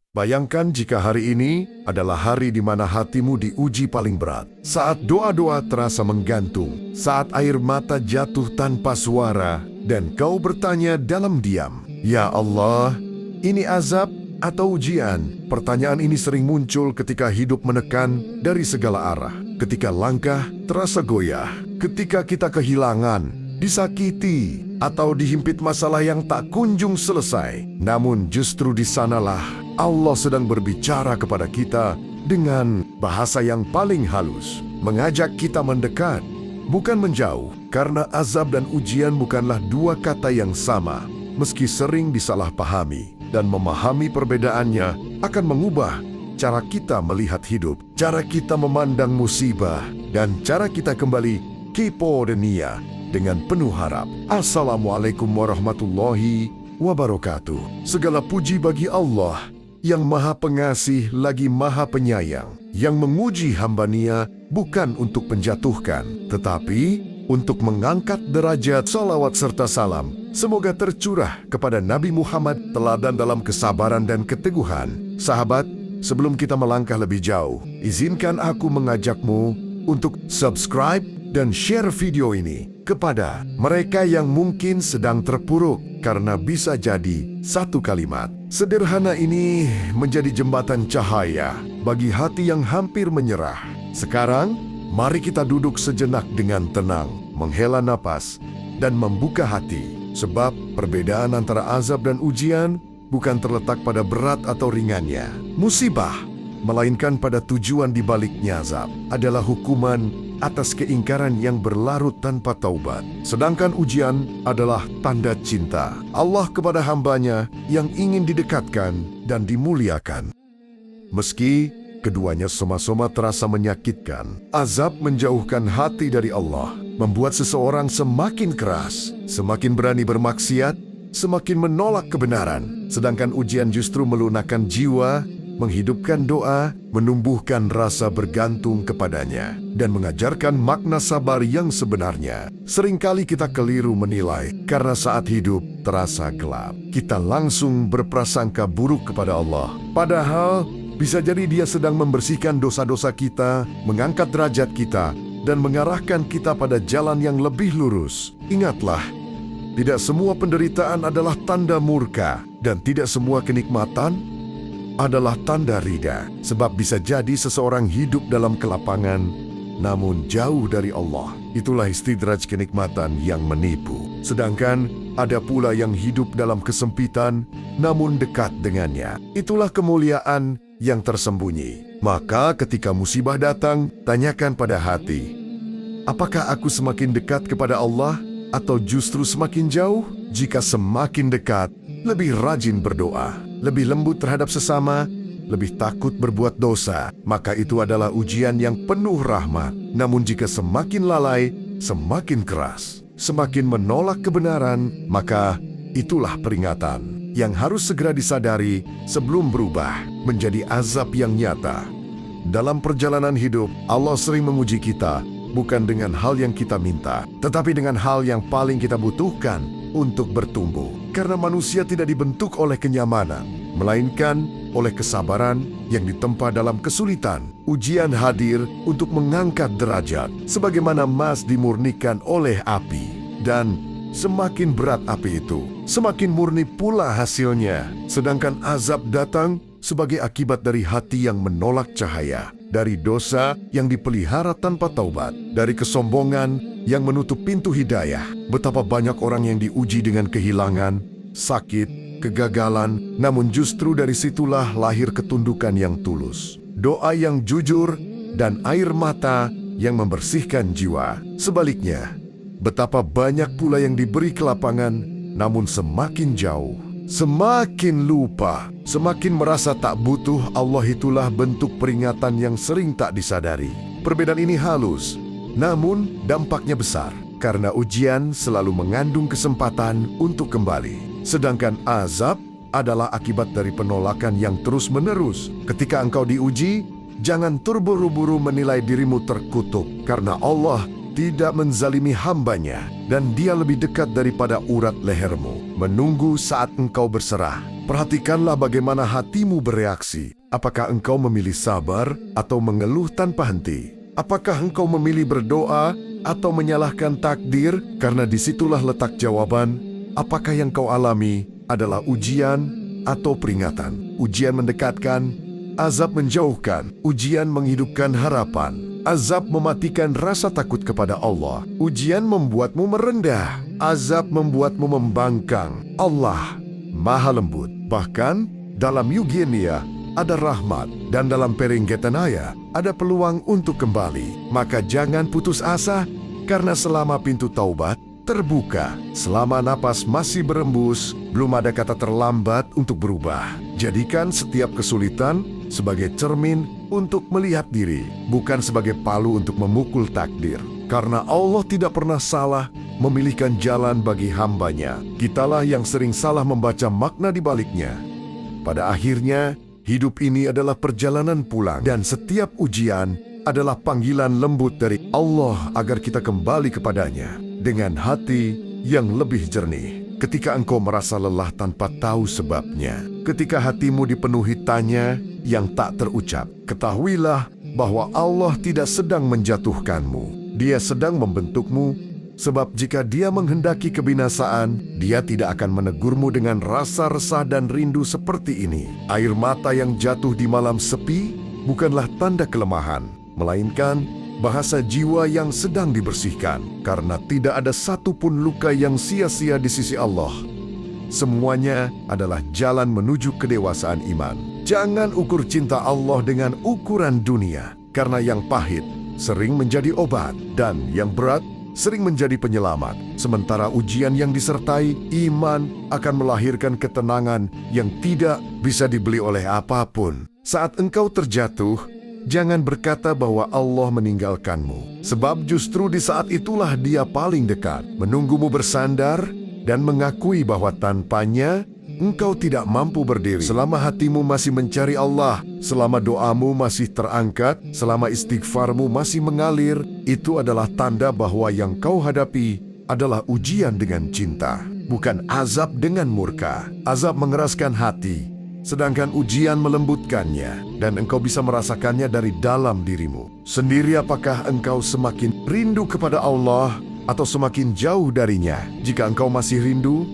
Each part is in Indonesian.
Bayangkan jika hari ini adalah hari di mana hatimu diuji paling berat. Saat doa-doa terasa menggantung, saat air mata jatuh tanpa suara, dan kau bertanya dalam diam, "Ya Allah, ini azab atau ujian?" Pertanyaan ini sering muncul ketika hidup menekan dari segala arah. Ketika langkah terasa goyah, ketika kita kehilangan, disakiti, atau dihimpit masalah yang tak kunjung selesai. Namun justru di sanalah Allah sedang berbicara kepada kita dengan bahasa yang paling halus, mengajak kita mendekat, bukan menjauh, karena azab dan ujian bukanlah dua kata yang sama. Meski sering disalahpahami dan memahami perbedaannya akan mengubah cara kita melihat hidup, cara kita memandang musibah, dan cara kita kembali kepo dunia dengan penuh harap. Assalamualaikum warahmatullahi wabarakatuh. Segala puji bagi Allah yang Maha Pengasih lagi Maha Penyayang, yang menguji hamba-Nya bukan untuk menjatuhkan, tetapi untuk mengangkat derajat. Salawat serta salam semoga tercurah kepada Nabi Muhammad, teladan dalam kesabaran dan keteguhan. Sahabat, sebelum kita melangkah lebih jauh, izinkan aku mengajakmu untuk subscribe dan share video ini kepada mereka yang mungkin sedang terpuruk, karena bisa jadi satu kalimat sederhana ini menjadi jembatan cahaya bagi hati yang hampir menyerah. Sekarang, mari kita duduk sejenak dengan tenang, menghela napas, dan membuka hati. Sebab perbedaan antara azab dan ujian bukan terletak pada berat atau ringannya musibah, melainkan pada tujuan di baliknya. Azab adalah hukuman atas keingkaran yang berlarut tanpa taubat. Sedangkan ujian adalah tanda cinta Allah kepada hamba-Nya yang ingin didekatkan dan dimuliakan. Meski keduanya sama-sama terasa menyakitkan, azab menjauhkan hati dari Allah, membuat seseorang semakin keras, semakin berani bermaksiat, semakin menolak kebenaran. Sedangkan ujian justru melunakkan jiwa, menghidupkan doa, menumbuhkan rasa bergantung kepadanya, dan mengajarkan makna sabar yang sebenarnya. Seringkali kita keliru menilai, karena saat hidup terasa gelap, kita langsung berprasangka buruk kepada Allah. Padahal, bisa jadi Dia sedang membersihkan dosa-dosa kita, mengangkat derajat kita, dan mengarahkan kita pada jalan yang lebih lurus. Ingatlah, tidak semua penderitaan adalah tanda murka, dan tidak semua kenikmatan adalah tanda ridha. Sebab bisa jadi seseorang hidup dalam kelapangan, namun jauh dari Allah. Itulah istidraj kenikmatan yang menipu. Sedangkan ada pula yang hidup dalam kesempitan, namun dekat dengannya. Itulah kemuliaan yang tersembunyi. Maka ketika musibah datang, tanyakan pada hati, apakah aku semakin dekat kepada Allah atau justru semakin jauh? Jika semakin dekat, lebih rajin berdoa, lebih lembut terhadap sesama, lebih takut berbuat dosa, maka itu adalah ujian yang penuh rahmat. Namun jika semakin lalai, semakin keras, semakin menolak kebenaran, maka itulah peringatan yang harus segera disadari sebelum berubah menjadi azab yang nyata. Dalam perjalanan hidup, Allah sering menguji kita, bukan dengan hal yang kita minta, tetapi dengan hal yang paling kita butuhkan untuk bertumbuh. Karena manusia tidak dibentuk oleh kenyamanan, melainkan oleh kesabaran yang ditempa dalam kesulitan. Ujian hadir untuk mengangkat derajat, sebagaimana emas dimurnikan oleh api. Dan semakin berat api itu, semakin murni pula hasilnya. Sedangkan azab datang sebagai akibat dari hati yang menolak cahaya, dari dosa yang dipelihara tanpa taubat, dari kesombongan yang menutup pintu hidayah. Betapa banyak orang yang diuji dengan kehilangan, sakit, kegagalan, namun justru dari situlah lahir ketundukan yang tulus, doa yang jujur, dan air mata yang membersihkan jiwa. Sebaliknya, betapa banyak pula yang diberi kelapangan, namun semakin jauh, semakin lupa, semakin merasa tak butuh Allah. Itulah bentuk peringatan yang sering tak disadari. Perbedaan ini halus, namun dampaknya besar, karena ujian selalu mengandung kesempatan untuk kembali. Sedangkan azab adalah akibat dari penolakan yang terus-menerus. Ketika engkau diuji, jangan terburu-buru menilai dirimu terkutuk, karena Allah tidak menzalimi hambanya, dan Dia lebih dekat daripada urat lehermu, menunggu saat engkau berserah. Perhatikanlah bagaimana hatimu bereaksi. Apakah engkau memilih sabar atau mengeluh tanpa henti? Apakah engkau memilih berdoa atau menyalahkan takdir? Karena disitulah letak jawaban. Apakah yang kau alami adalah ujian atau peringatan? Ujian mendekatkan, azab menjauhkan. Ujian menghidupkan harapan. Azab mematikan rasa takut kepada Allah. Ujian membuatmu merendah. Azab membuatmu membangkang. Allah Maha lembut. Bahkan dalam Eugenia ada rahmat, dan dalam Peringgetanaya ada peluang untuk kembali. Maka jangan putus asa, karena selama pintu taubat terbuka, selama napas masih berembus, belum ada kata terlambat untuk berubah. Jadikan setiap kesulitan sebagai cermin untuk melihat diri, bukan sebagai palu untuk memukul takdir. Karena Allah tidak pernah salah memilihkan jalan bagi hambanya. Kitalah yang sering salah membaca makna di baliknya. Pada akhirnya, hidup ini adalah perjalanan pulang, dan setiap ujian adalah panggilan lembut dari Allah agar kita kembali kepadanya dengan hati yang lebih jernih. Ketika engkau merasa lelah tanpa tahu sebabnya, ketika hatimu dipenuhi tanya yang tak terucap, ketahuilah bahwa Allah tidak sedang menjatuhkanmu. Dia sedang membentukmu, sebab jika Dia menghendaki kebinasaan, Dia tidak akan menegurmu dengan rasa resah dan rindu seperti ini. Air mata yang jatuh di malam sepi bukanlah tanda kelemahan, melainkan bahasa jiwa yang sedang dibersihkan, karena tidak ada satupun luka yang sia-sia di sisi Allah. Semuanya adalah jalan menuju kedewasaan iman. Jangan ukur cinta Allah dengan ukuran dunia, karena yang pahit sering menjadi obat, dan yang berat sering menjadi penyelamat. Sementara ujian yang disertai iman akan melahirkan ketenangan yang tidak bisa dibeli oleh apapun. Saat engkau terjatuh, jangan berkata bahwa Allah meninggalkanmu, sebab justru di saat itulah Dia paling dekat, menunggumu bersandar dan mengakui bahwa tanpanya engkau tidak mampu berdiri. Selama hatimu masih mencari Allah, selama doamu masih terangkat, selama istighfarmu masih mengalir, itu adalah tanda bahwa yang kau hadapi adalah ujian dengan cinta, bukan azab dengan murka. Azab mengeraskan hati, sedangkan ujian melembutkannya, dan engkau bisa merasakannya dari dalam dirimu sendiri. Apakah engkau semakin rindu kepada Allah atau semakin jauh darinya? Jika engkau masih rindu,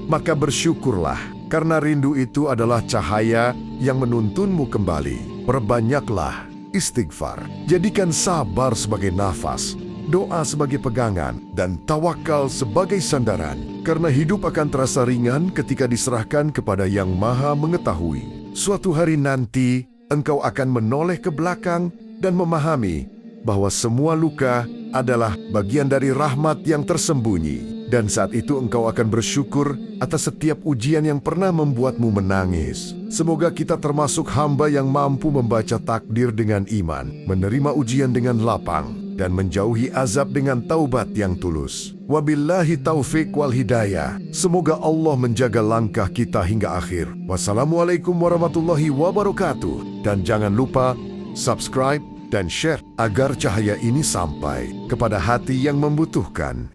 maka bersyukurlah, karena rindu itu adalah cahaya yang menuntunmu kembali. Perbanyaklah istighfar, jadikan sabar sebagai nafas, doa sebagai pegangan, dan tawakal sebagai sandaran. Karena hidup akan terasa ringan ketika diserahkan kepada Yang Maha Mengetahui. Suatu hari nanti, engkau akan menoleh ke belakang dan memahami bahwa semua luka adalah bagian dari rahmat yang tersembunyi. Dan saat itu engkau akan bersyukur atas setiap ujian yang pernah membuatmu menangis. Semoga kita termasuk hamba yang mampu membaca takdir dengan iman, menerima ujian dengan lapang, dan menjauhi azab dengan taubat yang tulus. Wabillahi taufik wal hidayah. Semoga Allah menjaga langkah kita hingga akhir. Wassalamualaikum warahmatullahi wabarakatuh. Dan jangan lupa subscribe dan share agar cahaya ini sampai kepada hati yang membutuhkan.